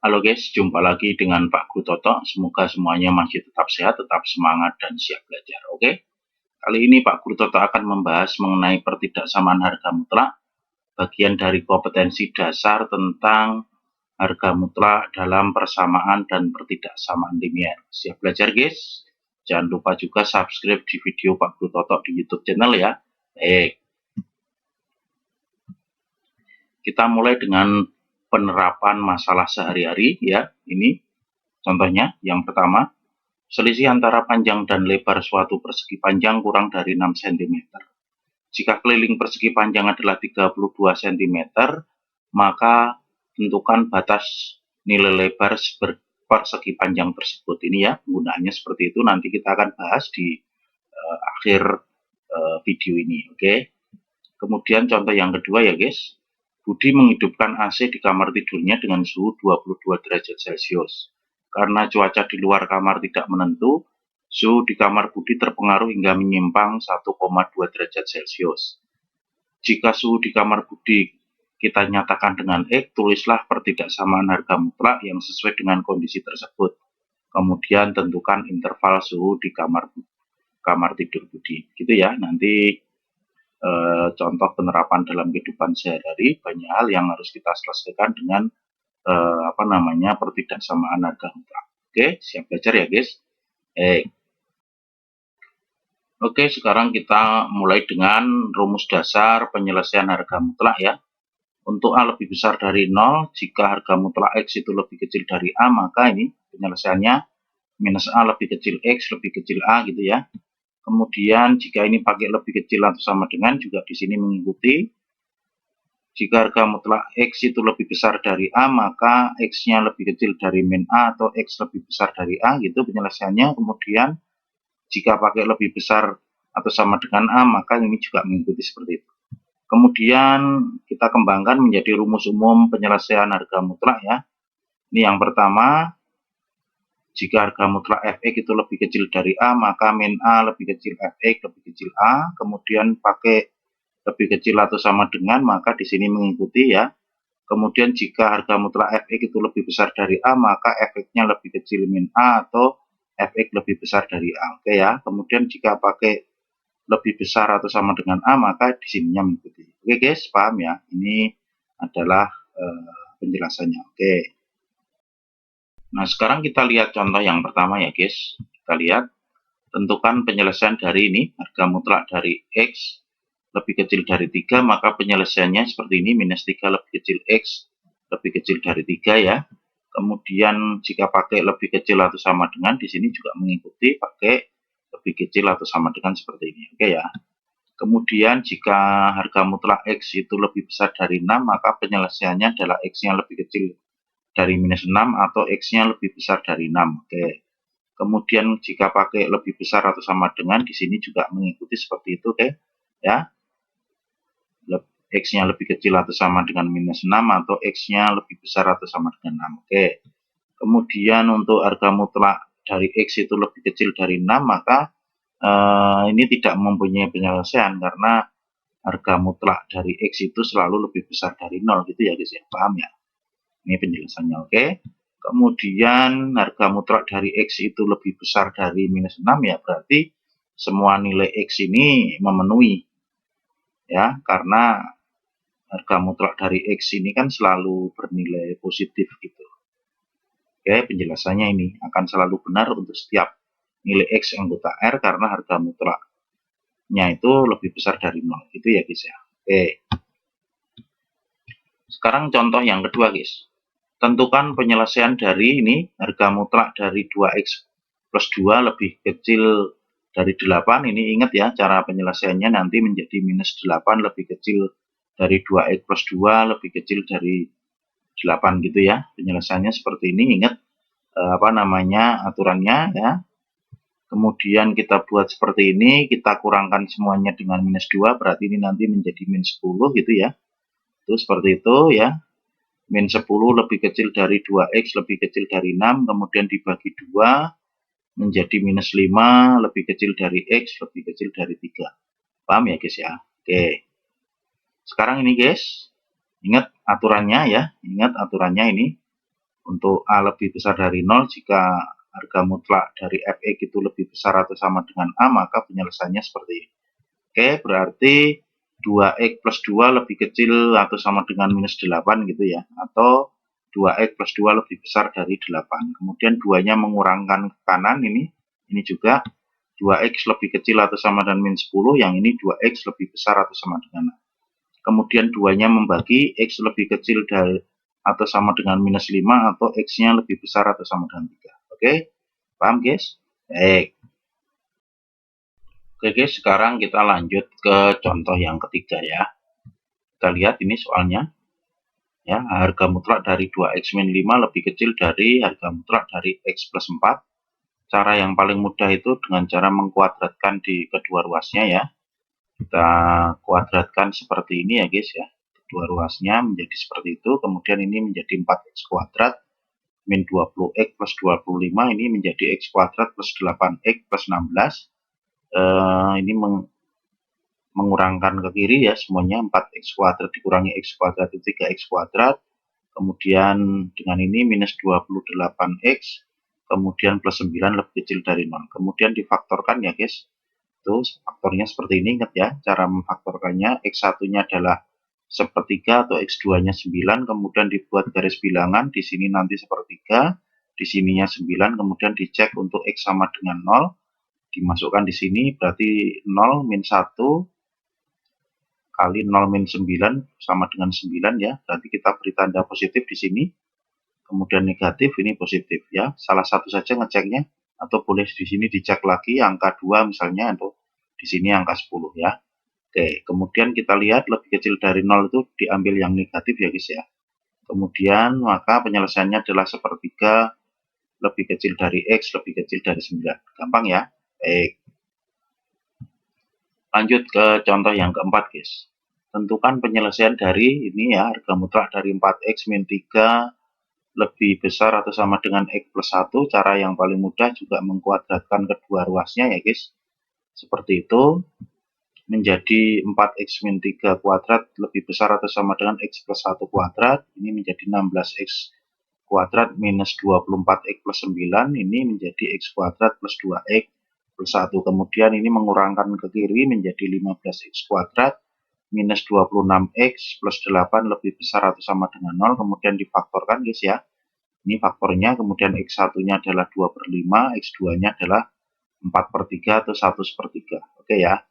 Halo guys, jumpa lagi dengan Pak Guru Toto. Semoga semuanya masih tetap sehat, tetap semangat, dan siap belajar. Oke, kali ini Pak Guru Toto akan membahas mengenai pertidaksamaan harga mutlak, bagian dari kompetensi dasar tentang harga mutlak dalam persamaan dan pertidaksamaan linier. Siap belajar guys? Jangan lupa juga subscribe di video Pak Guru Toto di YouTube channel ya. Baik, kita mulai dengan penerapan masalah sehari-hari ya. Ini contohnya yang pertama, selisih antara panjang dan lebar suatu persegi panjang kurang dari 6 cm. Jika keliling persegi panjang adalah 32 cm, maka tentukan batas nilai lebar persegi panjang tersebut. Ini ya, penggunaannya seperti itu. Nanti kita akan bahas di akhir video ini. Oke. Kemudian contoh yang kedua ya guys. Budi menghidupkan AC di kamar tidurnya dengan suhu 22 derajat Celcius. Karena cuaca di luar kamar tidak menentu, suhu di kamar Budi terpengaruh hingga menyimpang 1,2 derajat Celcius. Jika suhu di kamar Budi kita nyatakan dengan X, tulislah pertidaksamaan harga mutlak yang sesuai dengan kondisi tersebut. Kemudian tentukan interval suhu di kamar tidur Budi. Gitu ya, nanti contoh penerapan dalam kehidupan sehari-hari, banyak hal yang harus kita selesaikan dengan pertidaksamaan harga mutlak. Oke, siap belajar ya guys. Oke, sekarang kita mulai dengan rumus dasar penyelesaian harga mutlak ya. Untuk A lebih besar dari 0, jika harga mutlak X itu lebih kecil dari A, maka ini penyelesaiannya minus A lebih kecil X lebih kecil A gitu ya. Kemudian jika ini pakai lebih kecil atau sama dengan, juga di sini mengikuti. Jika harga mutlak X itu lebih besar dari A, maka X-nya lebih kecil dari min A atau X lebih besar dari A gitu penyelesaiannya. Kemudian jika pakai lebih besar atau sama dengan A, maka ini juga mengikuti seperti itu. Kemudian kita kembangkan menjadi rumus umum penyelesaian harga mutlak ya. Ini yang pertama, jika harga mutlak Fx itu lebih kecil dari A, maka min A lebih kecil Fx lebih kecil A. Kemudian pakai lebih kecil atau sama dengan, maka di sini mengikuti ya. Kemudian jika harga mutlak Fx itu lebih besar dari A, maka Fx-nya lebih kecil min A atau Fx lebih besar dari A. Oke ya. Kemudian jika pakai lebih besar atau sama dengan A, maka di sininya mengikuti. Oke guys, paham ya? Ini adalah penjelasannya. Oke. Nah, sekarang kita lihat contoh yang pertama ya guys. Kita lihat, tentukan penyelesaian dari ini, harga mutlak dari X lebih kecil dari 3, maka penyelesaiannya seperti ini, minus 3 lebih kecil X lebih kecil dari 3 ya. Kemudian jika pakai lebih kecil atau sama dengan, di sini juga mengikuti pakai lebih kecil atau sama dengan seperti ini. Oke ya. Kemudian jika harga mutlak X itu lebih besar dari 6, maka penyelesaiannya adalah X-nya lebih kecil dari minus 6 atau X-nya lebih besar dari 6. Oke. Kemudian jika pakai lebih besar atau sama dengan, di sini juga mengikuti seperti itu. Oke. Ya. X-nya lebih kecil atau sama dengan minus 6 atau X-nya lebih besar atau sama dengan 6. Oke. Kemudian untuk harga mutlak dari X itu lebih kecil dari 6, maka ini tidak mempunyai penyelesaian karena harga mutlak dari X itu selalu lebih besar dari 0 gitu ya guys ya. Paham ya? Ini penjelasannya. Oke. Kemudian harga mutlak dari X itu lebih besar dari minus 6 ya, berarti semua nilai X ini memenuhi ya, karena harga mutlak dari X ini kan selalu bernilai positif gitu. Oke, penjelasannya ini akan selalu benar untuk setiap nilai X anggota R karena harga mutlaknya itu lebih besar dari 0 gitu ya guys ya. Oke. Sekarang contoh yang kedua guys. Tentukan penyelesaian dari ini, harga mutlak dari 2X plus 2 lebih kecil dari 8. Ini ingat ya, cara penyelesaiannya nanti menjadi minus 8 lebih kecil dari 2X plus 2 lebih kecil dari 8 gitu ya. Penyelesaiannya seperti ini, ingat aturannya ya. Kemudian kita buat seperti ini, kita kurangkan semuanya dengan minus 2, berarti ini nanti menjadi minus 10 gitu ya. Itu seperti itu ya. Min 10 lebih kecil dari 2X lebih kecil dari 6, kemudian dibagi 2 menjadi minus 5 lebih kecil dari X lebih kecil dari 3. Paham ya guys ya? Oke. Sekarang ini guys, ingat aturannya ya, ingat aturannya ini. Untuk A lebih besar dari 0, jika harga mutlak dari Fx itu lebih besar atau sama dengan A, maka penyelesaiannya seperti ini. Oke, berarti 2x plus 2 lebih kecil atau sama dengan minus 8 gitu ya. Atau 2x plus 2 lebih besar dari 8. Kemudian 2-nya mengurangkan ke kanan ini juga 2x lebih kecil atau sama dengan minus 10, yang ini 2x lebih besar atau sama dengan A. Kemudian 2-nya membagi, x lebih kecil dari atau sama dengan minus 5, atau x-nya lebih besar atau sama dengan 3. Oke, paham guys? Baik. Oke guys, sekarang kita lanjut ke contoh yang ketiga ya. Kita lihat ini soalnya. Ya, harga mutlak dari 2x min 5 lebih kecil dari harga mutlak dari x plus 4. Cara yang paling mudah itu dengan cara mengkuadratkan di kedua ruasnya ya. Kita kuadratkan seperti ini ya guys ya. Kedua ruasnya menjadi seperti itu, kemudian ini menjadi 4x kuadrat min 20x plus 25, ini menjadi x kuadrat plus 8x plus 16. Ini mengurangkan ke kiri ya, semuanya 4x kuadrat dikurangi x kuadrat itu 3x kuadrat. Kemudian dengan ini minus 28x, kemudian plus 9 lebih kecil dari 0. Kemudian difaktorkan ya guys. Itu faktornya seperti ini, ingat ya, cara memfaktorkannya. X1-nya adalah sepertiga atau X2-nya 9, kemudian dibuat garis bilangan, di sini nanti sepertiga, di sininya 9, kemudian dicek untuk X sama dengan 0, dimasukkan di sini, berarti 0 min 1 kali 0 min 9 sama dengan 9 ya, berarti kita beri tanda positif di sini, kemudian negatif, ini positif ya, salah satu saja ngeceknya, atau boleh di sini dicek lagi angka 2 misalnya, atau di sini angka 10 ya. Oke, kemudian kita lihat lebih kecil dari 0 itu diambil yang negatif ya guys ya. Kemudian maka penyelesaiannya adalah sepertiga lebih kecil dari X lebih kecil dari 9. Gampang ya. Baik. Lanjut ke contoh yang keempat guys. Tentukan penyelesaian dari ini ya, harga mutlak dari 4X min 3 lebih besar atau sama dengan X plus 1. Cara yang paling mudah juga mengkuadratkan kedua ruasnya ya guys. Seperti itu. Menjadi 4x min 3 kuadrat lebih besar atau sama dengan x plus 1 kuadrat, ini menjadi 16x kuadrat minus 24x plus 9, ini menjadi x kuadrat plus 2x plus 1. Kemudian ini mengurangkan ke kiri menjadi 15x kuadrat minus 26x plus 8 lebih besar atau sama dengan 0, kemudian difaktorkan guys ya. Ini faktornya, kemudian x1-nya adalah 2/5, x2-nya adalah 4/3 atau 1/3. Oke ya.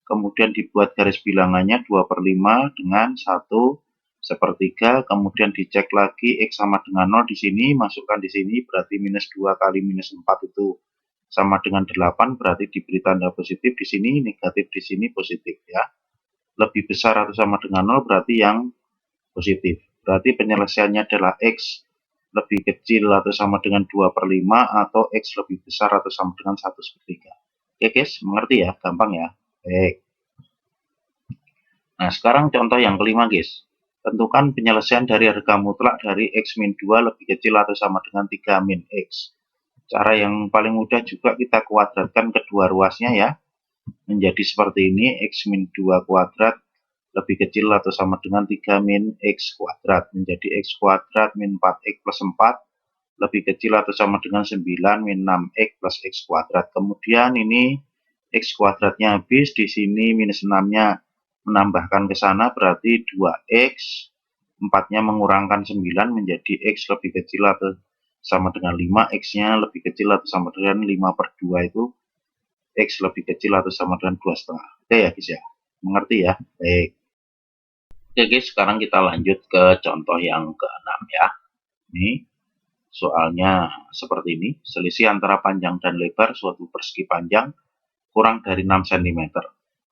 Kemudian dibuat garis bilangannya 2/5 dengan 1/3, kemudian dicek lagi X sama dengan 0 di sini, masukkan di sini, berarti minus 2 kali minus 4 itu sama dengan 8, berarti diberi tanda positif di sini, negatif di sini, positif ya. Lebih besar atau sama dengan 0 berarti yang positif. Berarti penyelesaiannya adalah X lebih kecil atau sama dengan 2/5 atau X lebih besar atau sama dengan 1/3. Oke guys, mengerti ya? Gampang ya? Baik. Nah, sekarang contoh yang kelima guys. Tentukan penyelesaian dari harga mutlak dari X min 2 lebih kecil atau sama dengan 3 min X. Cara yang paling mudah juga kita kuadratkan kedua ruasnya ya. Menjadi seperti ini, X min 2 kuadrat lebih kecil atau sama dengan 3 min X kuadrat. Menjadi X kuadrat min 4X plus 4 lebih kecil atau sama dengan 9 min 6X plus X kuadrat. Kemudian ini X kuadratnya habis, di sini minus 6-nya menambahkan ke sana, berarti 2X, 4-nya mengurangkan 9 menjadi X lebih kecil atau sama dengan 5, X-nya lebih kecil atau sama dengan 5/2 itu X lebih kecil atau sama dengan 2,5. Oke ya guys ya, mengerti ya? Baik. Oke guys, sekarang kita lanjut ke contoh yang ke-6 ya. Ini soalnya seperti ini, selisih antara panjang dan lebar suatu persegi panjang kurang dari 6 cm.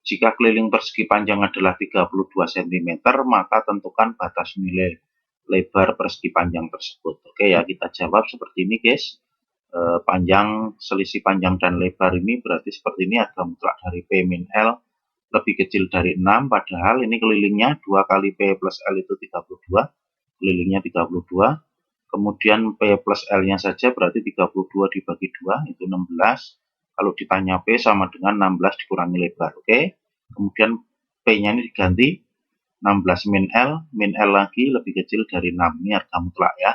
Jika keliling persegi panjang adalah 32 cm, maka tentukan batas nilai lebar persegi panjang tersebut. Oke ya, kita jawab seperti ini guys. Selisih panjang dan lebar ini berarti seperti ini, harga mutlak dari P min L lebih kecil dari 6, padahal ini kelilingnya 2 kali P plus L itu 32, kelilingnya 32, kemudian P plus L-nya saja berarti 32 dibagi 2, itu 16, kalau ditanya P sama dengan 16 dikurangi lebar, oke. Kemudian P-nya ini diganti 16 min L lagi lebih kecil dari 6, ini harga mutlak ya.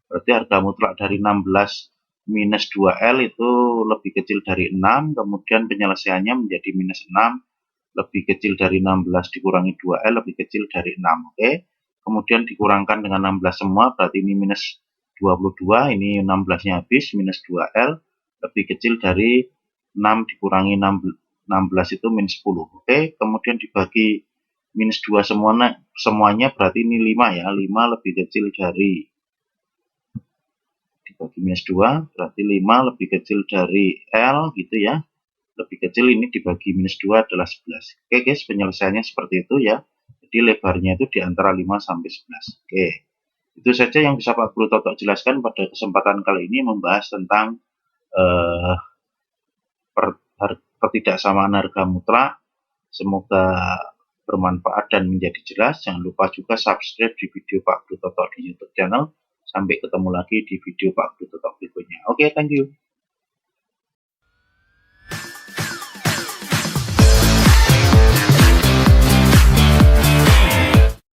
Berarti harga mutlak dari 16 minus 2L itu lebih kecil dari 6, kemudian penyelesaiannya menjadi minus 6, lebih kecil dari 16 dikurangi 2L, lebih kecil dari 6. Oke, kemudian dikurangkan dengan 16 semua, berarti ini minus 22, ini 16-nya habis, minus 2L, lebih kecil dari 6 dikurangi 16 itu minus 10. Oke, kemudian dibagi minus 2 semuanya, berarti ini 5 ya, 5 lebih kecil dari dibagi minus 2, berarti 5 lebih kecil dari L gitu ya. Lebih kecil ini dibagi minus 2 adalah 11. Oke guys, penyelesaiannya seperti itu ya. Jadi lebarnya itu di antara 5 sampai 11. Oke. Itu saja yang bisa Pak Guru Toto jelaskan pada kesempatan kali ini, membahas tentang eh, ketidaksamaan harga mutlak. Semoga bermanfaat dan menjadi jelas. Jangan lupa juga subscribe di video Pak Guru Toto di YouTube channel. Sampai ketemu lagi di video Pak Guru Toto berikutnya. Oke, thank you.